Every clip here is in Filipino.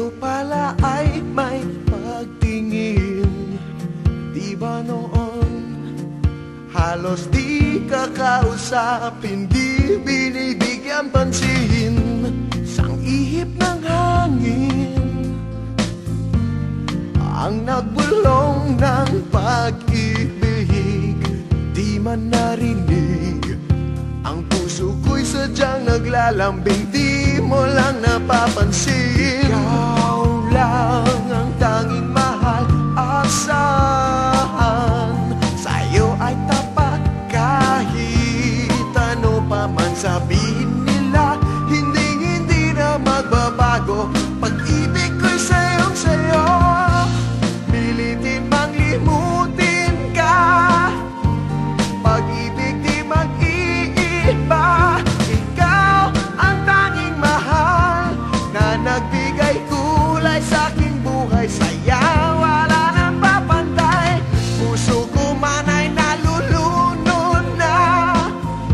sa'yo pala ay may pagtingin. Di ba noon halos di ka kausapin, di binibigyan pansin, sang ihip ng hangin ang nagbulong ng pag-ibig. Di man narinig ang puso ko'y sadyang naglalambing, di mo lang napapansin. Ikaw lang ang tanging mahal, asahan sa'yo ay tapat kahit ano pa man sabihin nila. Hindi na magbabago, pag-ibig ko'y sa'yong sa'yo. Pilitin mang limutin ka, pag-ibig di mag-iiba. Ikaw ang tanging mahal na nagbigay kulay sa aking buhay. Saya wala nang papantay, puso ko man ay nalulunod na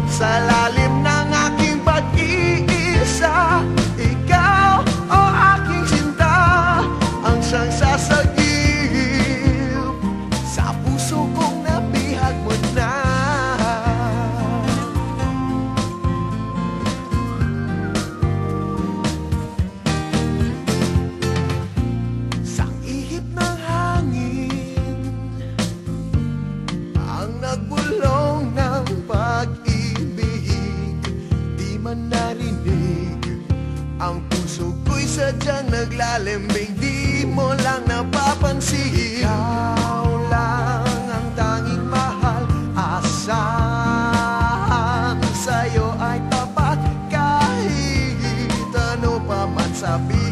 sa lalim ng aking pag-iisa. Ikaw o aking sinta, ang siyang sasagip sa puso kong nabihag mo na. Sang ihip ng hangin ang nagbulong ng pag-ibig, di man narinig ang puso ko'y sadyang naglalambing, di mo lang napapansin. Ikaw lang ang tanging mahal, asahan sa'yo ay tapat kahit ano pa man sabihin.